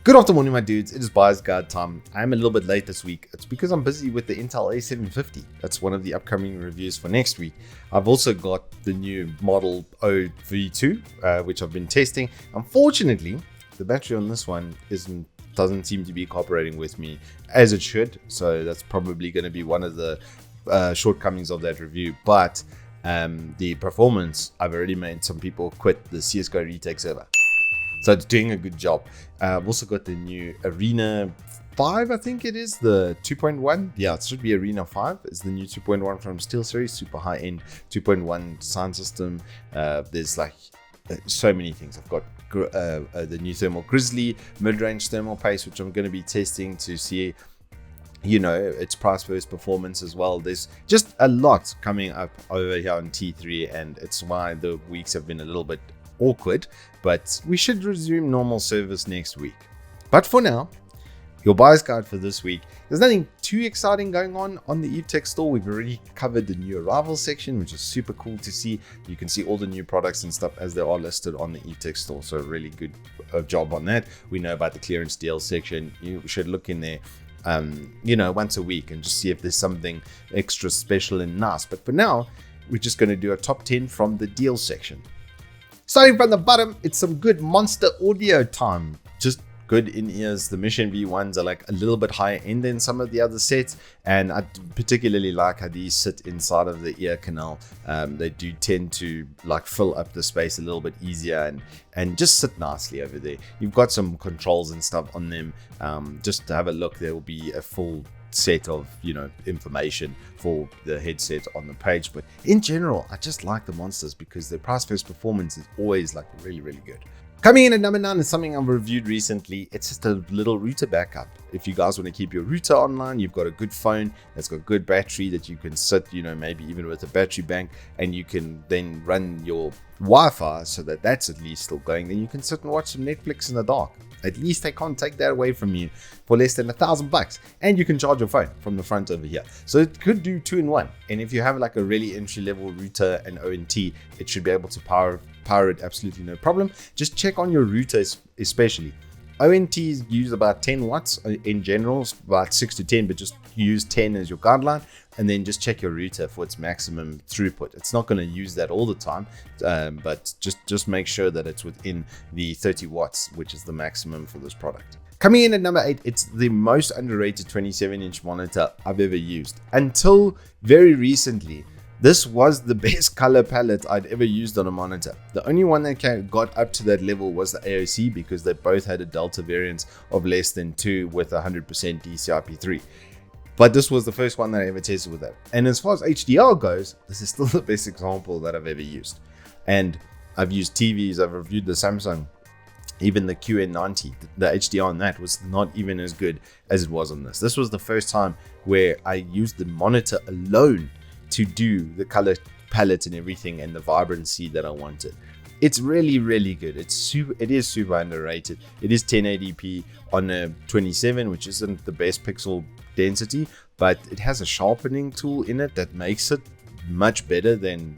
Good afternoon, my dudes. It is buyer's guide time. I'm a little bit late this week. It's because I'm busy with the Intel A750. That's one of the upcoming reviews for next week. I've also got the new model OV2, which I've been testing. Unfortunately, the battery on this one doesn't seem to be cooperating with me as it should. So that's probably going to be one of the shortcomings of that review. But the performance, I've already made some people quit the CSGO retake server. So it's doing a good job. I've also got the new Arena 5, I think it is, the 2.1. Yeah, it should be Arena 5. It's the new 2.1 from Steelseries, super high-end 2.1 sound system. There's like so many things. I've got the new Thermal Grizzly mid-range thermal paste, which I'm going to be testing to see, you know, its price versus performance as well. There's just a lot coming up over here on T3, and it's why the weeks have been a little bit awkward, but we should resume normal service next week. But for now, your buyer's guide for this week, there's nothing too exciting going on the Evetech store. We've already covered the new arrivals section, which is super cool to see. You can see all the new products and stuff as they are listed on the Evetech store, so really good job on that. We know about the clearance deal section. You should look in there you know, once a week and just see if there's something extra special and nice. But for now, we're just going to do a top 10 from the deal section. Starting from the bottom, it's some good monster audio time. Just good in-ears. The Mission V ones are like a little bit higher end than some of the other sets, and I particularly like how these sit inside of the ear canal. They do tend to like fill up the space a little bit easier and just sit nicely over there. You've got some controls and stuff on them. Just to have a look, there will be a full set of, you know, information for the headset on the page. But in general, I just like the monsters because their price versus performance is always like really good. Coming in at number 9 is something I've reviewed recently. It's just a little router backup. If you guys want to keep your router online, you've got a good phone that's got good battery that you can sit, you know, maybe even with a battery bank, and you can then run your Wi-Fi so that that's at least still going. Then you can sit and watch some Netflix in the dark. At least they can't take that away from you for less than $1,000, and you can charge your phone from the front over here. So it could do 2-in-1. And if you have like a really entry-level router and ONT, it should be able to power it absolutely no problem. Just check on your routers, especially. ONTs use about 10 watts in general, about 6 to 10, but just use 10 as your guideline, and then just check your router for its maximum throughput. It's not going to use that all the time, but just make sure that it's within the 30 watts, which is the maximum for this product. Coming in at number 8, it's the most underrated 27-inch monitor I've ever used. Until very recently, this was the best color palette I'd ever used on a monitor. The only one that got up to that level was the AOC, because they both had a delta variance of less than 2 with 100% DCI-P3. But this was the first one that I ever tested with that. And as far as HDR goes, this is still the best example that I've ever used. And I've used TVs, I've reviewed the Samsung, even the QN90, the HDR on that was not even as good as it was on this. This was the first time where I used the monitor alone to do the color palette and everything and the vibrancy that I wanted. It's really good. It is super underrated. It is 1080p on a 27, which isn't the best pixel density, but it has a sharpening tool in it that makes it much better than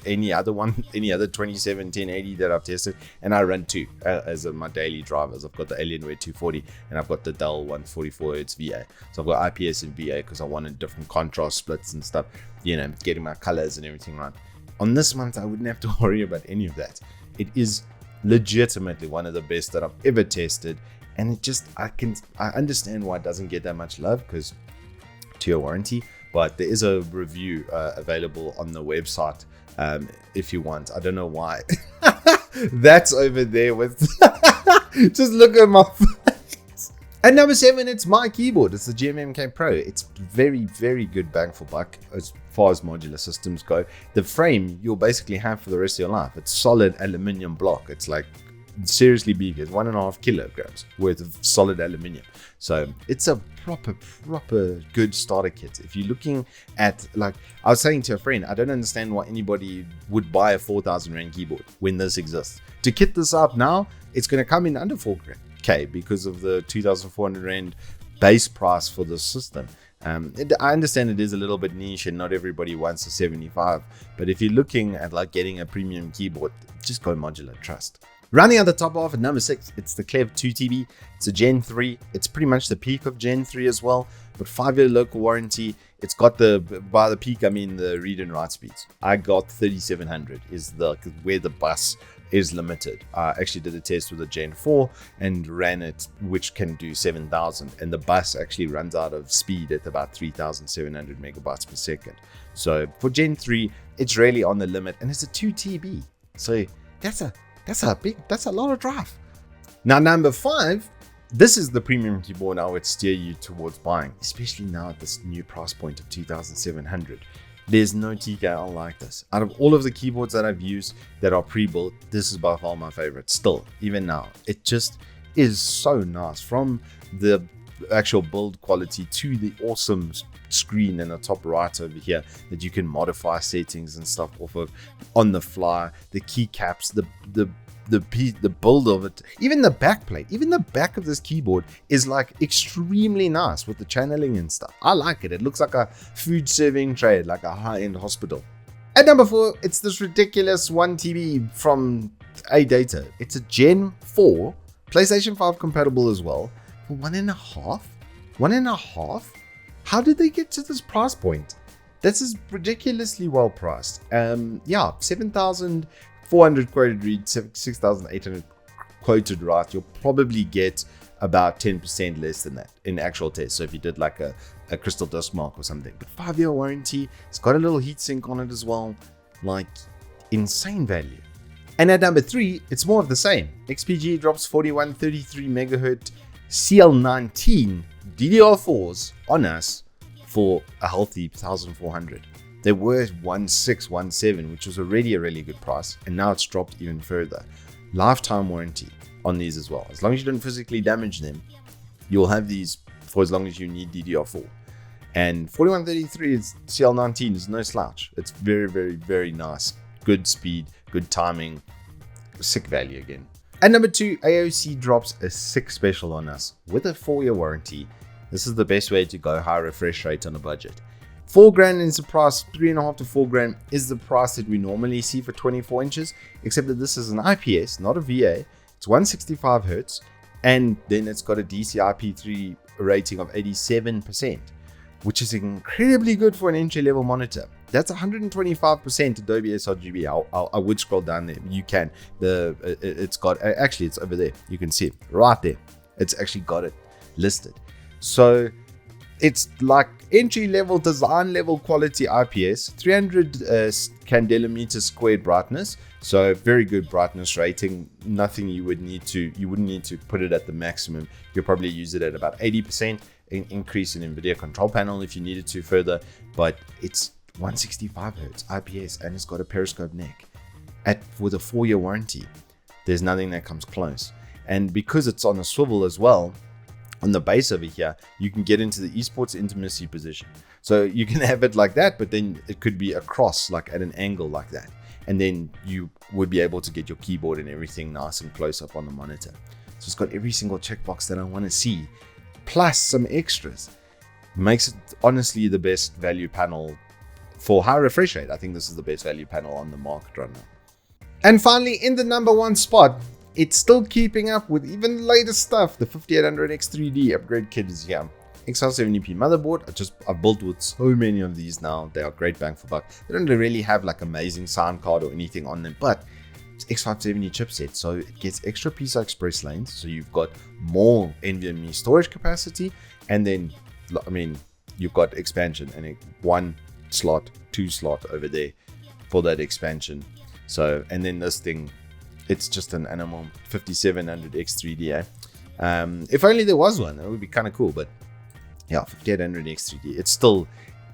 any other 27 1080 that I've tested. And I run two as my daily drivers. I've got the Alienware 240 and I've got the Dell 144Hz VA. So I've got IPS and VA because I wanted different contrast splits and stuff, you know, getting my colors and everything right. On this month, I wouldn't have to worry about any of that. It is legitimately one of the best that I've ever tested, and it just, I understand why it doesn't get that much love because to your warranty. But there is a review available on the website if you want. I don't know why. That's over there with just look at my face. At number 7, it's my keyboard. It's the GMMK Pro. It's very good bang for buck as far as modular systems go. The frame you'll basically have for the rest of your life. It's solid aluminium block. It's like seriously big. It's 1.5 kilograms worth of solid aluminium. So it's a proper good starter kit. If you're looking at, like I was saying to a friend, I don't understand why anybody would buy a 4,000 Rand keyboard when this exists. To kit this up now, it's going to come in under 4K because of the 2,400 Rand base price for the system. I understand it is a little bit niche and not everybody wants a 75, but if you're looking at like getting a premium keyboard, just go modular, trust. Rounding out the top off at number 6, it's the Klevv 2TB. It's a Gen 3. It's pretty much the peak of Gen 3 as well, but 5-year local warranty. It's got by the peak, I mean the read and write speeds. I got 3700 is where the bus is limited. I actually did a test with a Gen 4 and ran it, which can do 7000, and the bus actually runs out of speed at about 3700 megabytes per second. So for Gen 3, it's really on the limit, and it's a 2TB. So that's a lot of drive. Now, number 5, this is the premium keyboard I would steer you towards buying, especially now at this new price point of 2700. There's no TKL like this. Out of all of the keyboards that I've used that are pre-built, this is by far my favorite still, even now. It just is so nice, from the actual build quality to the awesome screen in the top right over here that you can modify settings and stuff off of on the fly. The keycaps, the build of it, even the back plate, even the back of this keyboard is like extremely nice with the channeling and stuff. I like it. It looks like a food serving tray, like a high-end hospital. At number 4, it's this ridiculous 1TB from Adata. It's a Gen 4, PlayStation 5 compatible as well, for $1.5. How did they get to this price point? This is ridiculously well priced. Yeah, 7,400 quoted read, 6,800 quoted write. You'll probably get about 10% less than that in actual tests. So if you did like a crystal dust mark or something, but 5-year warranty, it's got a little heatsink on it as well, like insane value. And at number 3, it's more of the same. XPG drops 4133 megahertz CL19 DDR4s on us for a healthy 1,400. They were 1,617, which was already a really good price, and now it's dropped even further. Lifetime warranty on these as well. As long as you don't physically damage them, you'll have these for as long as you need DDR4. And 4133 is CL19 is no slouch. It's very, very, very nice. Good speed, good timing, sick value again. At number 2, AOC drops a 6 special on us with a 4-year warranty. This is the best way to go high refresh rate on a budget. $4,000 is the price. 3.5 to $4,000 is the price that we normally see for 24 inches, except that this is an IPS, not a VA. It's 165 Hz, and then it's got a DCI-P3 rating of 87%, which is incredibly good for an entry-level monitor. That's 125% Adobe sRGB. I would scroll down there. You can. It's got, actually it's over there. You can see it right there. It's actually got it listed. So it's like entry-level, design-level quality IPS, 300 candela squared brightness, so very good brightness rating. Nothing you wouldn't need to put it at the maximum. You'll probably use it at about 80%, increase in NVIDIA control panel if you needed to further, but it's 165 Hz IPS and it's got a periscope neck. With a 4-year warranty, there's nothing that comes close. And because it's on a swivel as well, on the base over here, you can get into the esports intimacy position. So you can have it like that, but then it could be across, like at an angle like that. And then you would be able to get your keyboard and everything nice and close up on the monitor. So it's got every single checkbox that I want to see, plus some extras. Makes it honestly the best value panel for high refresh rate. I think this is the best value panel on the market right now. And finally, in the number 1 spot, it's still keeping up with even later stuff. The 5800X3D upgrade kit is here. XR70P motherboard. I've built with so many of these now. They are great bang for buck. They don't really have like amazing sound card or anything on them, but it's X570 chipset, so it gets extra PCI Express lanes. So you've got more NVMe storage capacity, and then you've got expansion and 1 slot, 2 slot over there for that expansion. So, and then this thing, it's just an animal 5700X3D. If only there was one, that would be kind of cool. But yeah, 5800X3D. It's still,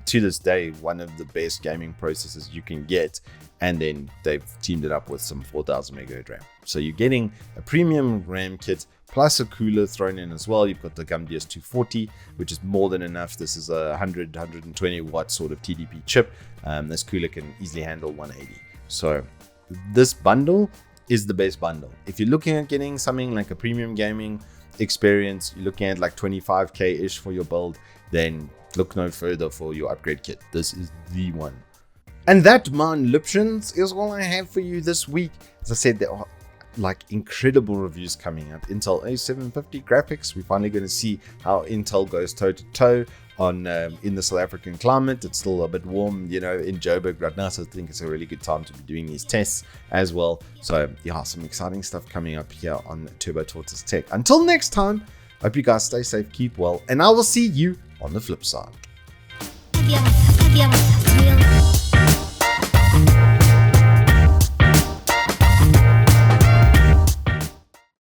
to this day, one of the best gaming processors you can get. And then they've teamed it up with some 4000 megahertz RAM. So you're getting a premium RAM kit plus a cooler thrown in as well. You've got the GumDS 240, which is more than enough. This is a 120 watt sort of TDP chip. This cooler can easily handle 180. So this bundle is the best bundle. If you're looking at getting something like a premium gaming experience, you're looking at like 25k ish for your build, then look no further for your upgrade kit. This is the one. And that, man, Liptions, is all I have for you this week. As I said, there are like incredible reviews coming out. Intel A750 graphics. We're finally going to see how Intel goes toe to toe on in the South African climate. It's still a bit warm, you know, in Joburg right now, so I think it's a really good time to be doing these tests as well. So yeah, some exciting stuff coming up here on Turbo Tortoise Tech. Until next time, hope you guys stay safe, keep well, and I will see you on the flip side.